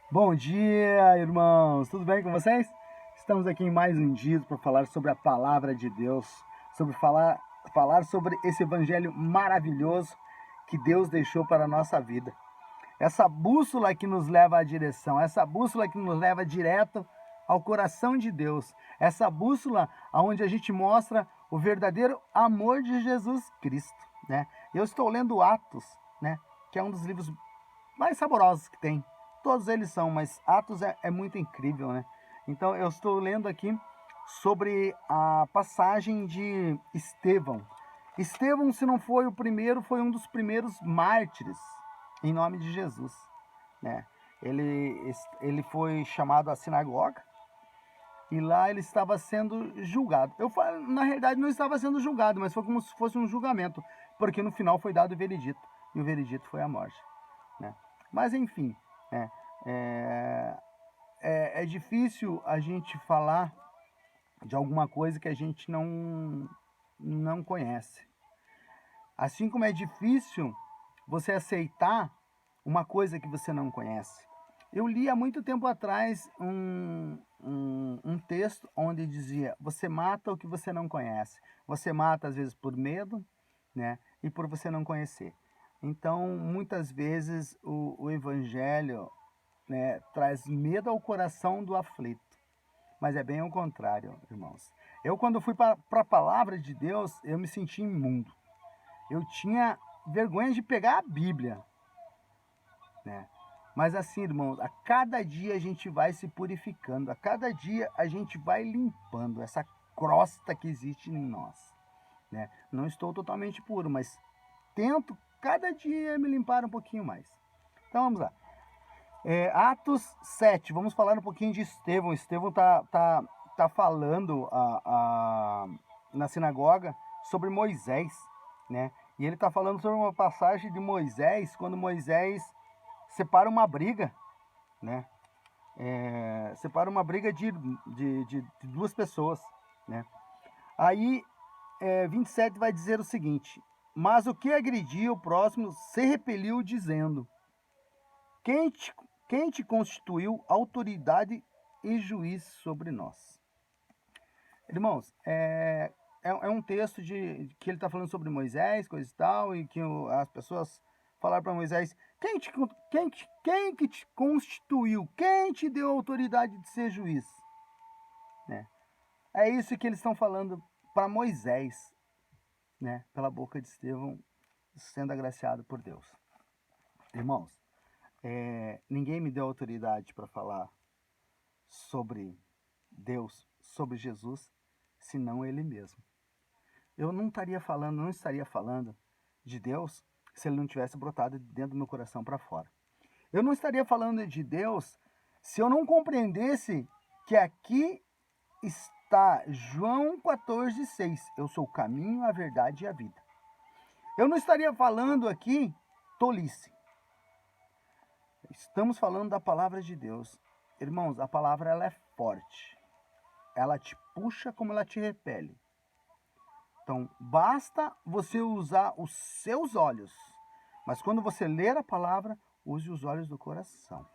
Bom dia, irmãos! Tudo bem com vocês? Estamos aqui em mais um dia para falar sobre a palavra de Deus, sobre falar sobre esse evangelho maravilhoso que Deus deixou para a nossa vida. Essa bússola que nos leva à direção, essa bússola que nos leva direto ao coração de Deus, essa bússola onde a gente mostra o verdadeiro amor de Jesus Cristo, né? Eu estou lendo Atos, né? Que é um dos livros mais saborosos que tem. Todos eles são, mas Atos é muito incrível, né? Então eu estou lendo aqui sobre a passagem de Estevão. Estevão, se não foi o primeiro, foi um dos primeiros mártires em nome de Jesus, né? Ele foi chamado à sinagoga e lá ele estava sendo julgado. Na realidade, não estava sendo julgado, mas foi como se fosse um julgamento, porque no final foi dado o veredito, e o veredito foi a morte, né? Mas enfim, né? é, é difícil a gente falar de alguma coisa que a gente não conhece. Assim como é difícil você aceitar uma coisa que você não conhece. Eu li há muito tempo atrás um texto onde dizia: você mata o que você não conhece. Você mata, às vezes, por medo, né? E por você não conhecer. Então, muitas vezes, o evangelho, né, traz medo ao coração do aflito. Mas é bem ao contrário, irmãos. Eu, quando fui para a palavra de Deus, eu me senti imundo. Eu tinha vergonha de pegar a Bíblia, né? Mas assim, irmãos, a cada dia a gente vai se purificando, a cada dia a gente vai limpando essa crosta que existe em nós, né? Não estou totalmente puro, mas tento cada dia me limpar um pouquinho mais. Então vamos lá. Atos 7, vamos falar um pouquinho de Estevão. Estevão tá falando na sinagoga sobre Moisés, né? E ele está falando sobre uma passagem de Moisés, quando Moisés separa uma briga, né? Separa uma briga de duas pessoas, né? Aí, 27 vai dizer o seguinte: mas o que agredia o próximo se repeliu, dizendo: quem te, quem te constituiu autoridade e juiz sobre nós? Irmãos, é um texto que ele está falando sobre Moisés, coisa e tal, e que as pessoas falaram para Moisés: quem que te constituiu? Quem te deu a autoridade de ser juiz? Né? É isso que eles estão falando para Moisés, né? Pela boca de Estevão, sendo agraciado por Deus. Irmãos, ninguém me deu autoridade para falar sobre Deus, sobre Jesus, senão Ele mesmo. Eu não estaria falando de Deus se Ele não tivesse brotado dentro do meu coração para fora. Eu não estaria falando de Deus se eu não compreendesse que aqui está João 14,6. Eu sou o caminho, a verdade e a vida. Eu não estaria falando aqui tolice. Estamos falando da palavra de Deus. Irmãos, a palavra ela é forte. Ela te puxa como ela te repele. Então, basta você usar os seus olhos. Mas quando você ler a palavra, use os olhos do coração.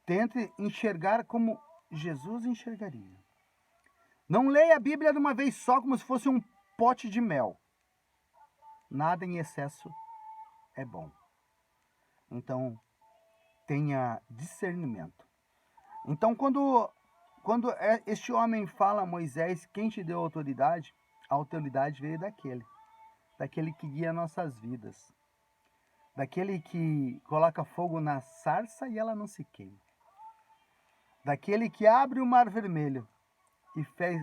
Tente enxergar como Jesus enxergaria. Não leia a Bíblia de uma vez só como se fosse um pote de mel. Nada em excesso é bom. Então, tenha discernimento. Então, quando este homem fala a Moisés: quem te deu autoridade? A autoridade veio daquele que guia nossas vidas, daquele que coloca fogo na sarça e ela não se queima, daquele que abre o mar vermelho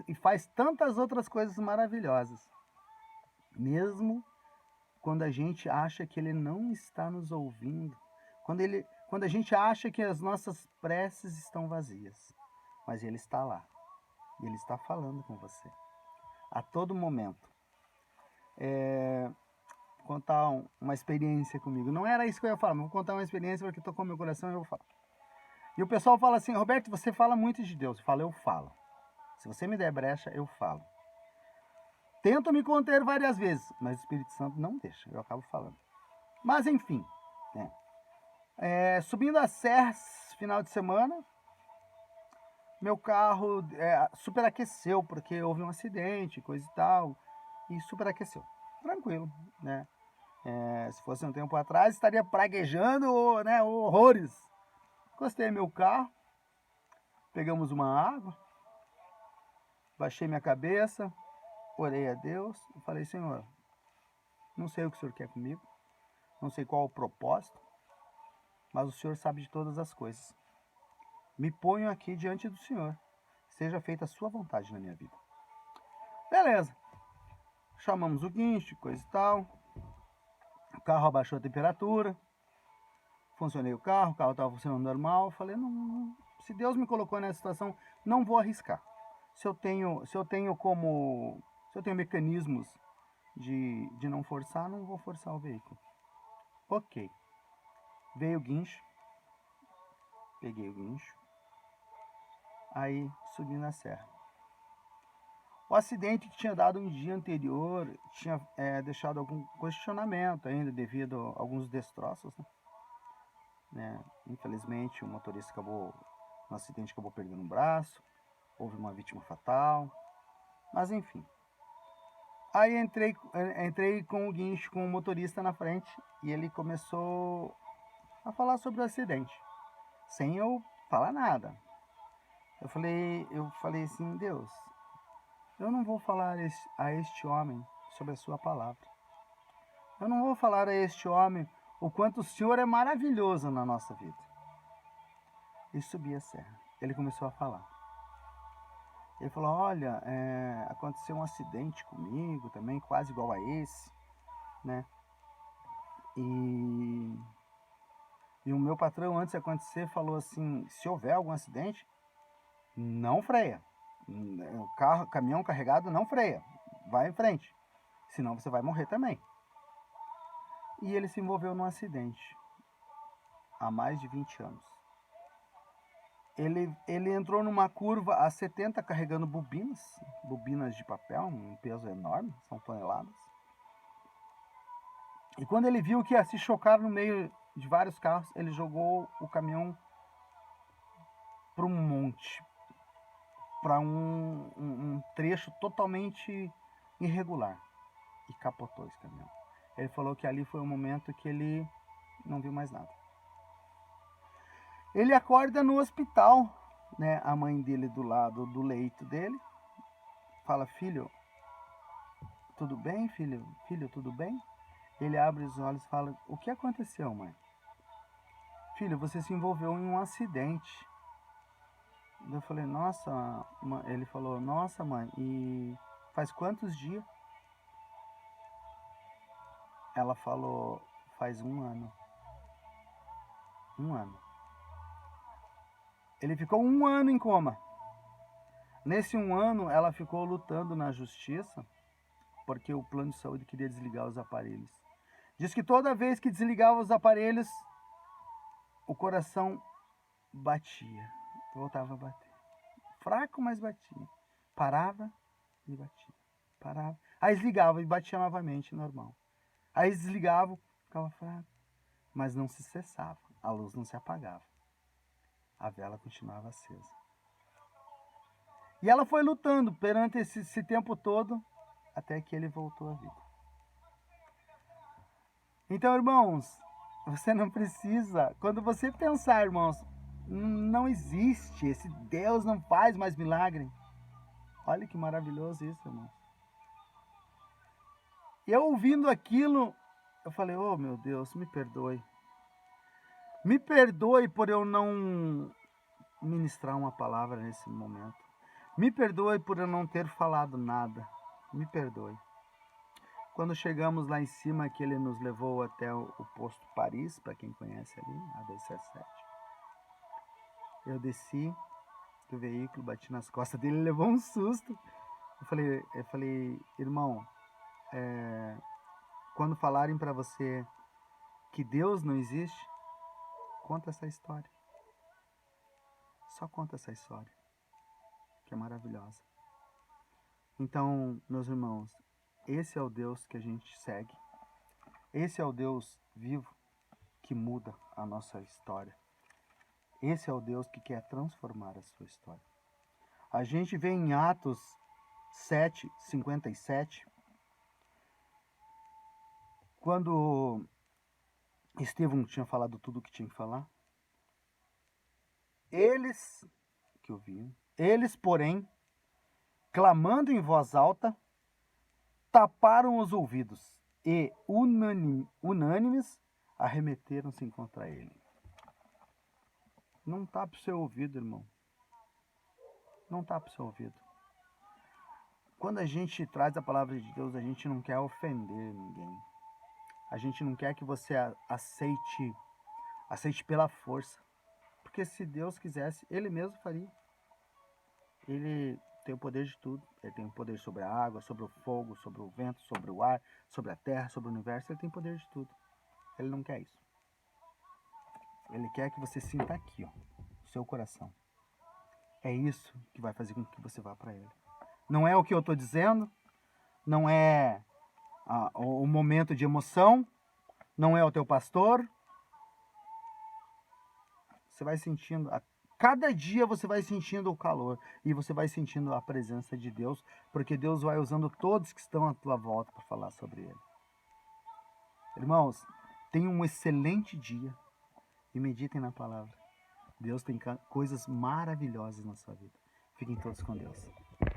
e faz tantas outras coisas maravilhosas, mesmo quando a gente acha que ele não está nos ouvindo, quando a gente acha que as nossas preces estão vazias, mas ele está lá, e ele está falando com você a todo momento. Vou contar uma experiência comigo. Não era isso que eu ia falar, mas vou contar uma experiência porque tocou meu coração e eu vou falar. E o pessoal fala assim: Roberto, você fala muito de Deus. Eu falo: eu falo. Se você me der brecha, eu falo. Tento me conter várias vezes, mas o Espírito Santo não deixa, eu acabo falando. Mas enfim, né? Subindo a serra, final de semana, meu carro superaqueceu, porque houve um acidente, coisa e tal, e superaqueceu. Tranquilo, né? Se fosse um tempo atrás, estaria praguejando, né, horrores. Encostei meu carro, pegamos uma água, baixei minha cabeça, orei a Deus e falei: Senhor, não sei o que o Senhor quer comigo, não sei qual o propósito, mas o Senhor sabe de todas as coisas. Me ponho aqui diante do Senhor, seja feita a sua vontade na minha vida. Beleza, chamamos o guincho, coisa e tal, o carro abaixou a temperatura, funcionei o carro estava funcionando normal. Eu falei: não, se Deus me colocou nessa situação, não vou arriscar. Se eu tenho mecanismos de não forçar, não vou forçar o veículo. Ok. Veio o guincho, peguei o guincho, aí subi na serra. O acidente que tinha dado um dia anterior tinha deixado algum questionamento ainda devido a alguns destroços, né? Infelizmente, o motorista no acidente acabou perdendo um braço, houve uma vítima fatal, mas enfim. Aí entrei com o guincho, com o motorista na frente, e ele começou a falar sobre o acidente, sem eu falar nada. Eu falei assim: Deus, eu não vou falar a este homem sobre a sua palavra. Eu não vou falar a este homem o quanto o Senhor é maravilhoso na nossa vida. E subi a serra. Ele começou a falar. Ele falou: olha, aconteceu um acidente comigo também, quase igual a esse, né? E o meu patrão, antes de acontecer, falou assim: se houver algum acidente, não freia. O caminhão carregado não freia. Vai em frente. Senão você vai morrer também. E ele se envolveu num acidente há mais de 20 anos. Ele entrou numa curva a 70 carregando bobinas de papel, um peso enorme, são toneladas. E quando ele viu que ia se chocar no meio de vários carros, ele jogou o caminhão para um monte, para um trecho totalmente irregular, e capotou esse caminhão. Ele falou que ali foi o momento que ele não viu mais nada. Ele acorda no hospital, né? A mãe dele do lado do leito dele fala: filho, tudo bem, filho? Filho, tudo bem? Ele abre os olhos e fala: o que aconteceu, mãe? Filho, você se envolveu em um acidente. Eu falei: nossa, mãe. Ele falou: nossa, mãe, e faz quantos dias? Ela falou: faz 1 ano. 1 ano. Ele ficou 1 ano em coma. Nesse 1 ano, ela ficou lutando na justiça, porque o plano de saúde queria desligar os aparelhos. Diz que toda vez que desligava os aparelhos, o coração batia, voltava a bater. Fraco, mas batia. Parava e batia. Parava. Aí desligava e batia novamente, normal. Aí desligava, ficava fraco, mas não se cessava. A luz não se apagava. A vela continuava acesa. E ela foi lutando perante esse tempo todo, até que ele voltou à vida. Então, irmãos, você não precisa, quando você pensar, irmãos, não existe, esse Deus não faz mais milagre. Olha que maravilhoso isso, irmão. E eu ouvindo aquilo, eu falei: oh meu Deus, me perdoe. Me perdoe por eu não ministrar uma palavra nesse momento. Me perdoe por eu não ter falado nada. Me perdoe. Quando chegamos lá em cima, que ele nos levou até o posto Paris, para quem conhece ali, a 277. Eu desci do veículo, bati nas costas dele, ele levou um susto. Eu falei: irmão, quando falarem para você que Deus não existe, conta essa história. Só conta essa história, que é maravilhosa. Então, meus irmãos, esse é o Deus que a gente segue. Esse é o Deus vivo que muda a nossa história. Esse é o Deus que quer transformar a sua história. A gente vê em Atos 7:57, quando Estevão tinha falado tudo o que tinha que falar, eles que ouviam, eles, porém, clamando em voz alta, taparam os ouvidos e, unânimes, arremeteram-se contra ele. Não tape o seu ouvido, irmão. Não tape o seu ouvido. Quando a gente traz a palavra de Deus, a gente não quer ofender ninguém. A gente não quer que você aceite pela força. Porque se Deus quisesse, Ele mesmo faria. Ele tem o poder de tudo. Ele tem o poder sobre a água, sobre o fogo, sobre o vento, sobre o ar, sobre a terra, sobre o universo. Ele tem poder de tudo. Ele não quer isso. Ele quer que você sinta aqui, ó, no seu coração. É isso que vai fazer com que você vá para Ele. Não é o que eu estou dizendo, não é o momento de emoção, não é o teu pastor. Você vai sentindo, cada dia você vai sentindo o calor e você vai sentindo a presença de Deus, porque Deus vai usando todos que estão à tua volta para falar sobre Ele. Irmãos, tenham um excelente dia e meditem na palavra. Deus tem coisas maravilhosas na sua vida. Fiquem todos com Deus.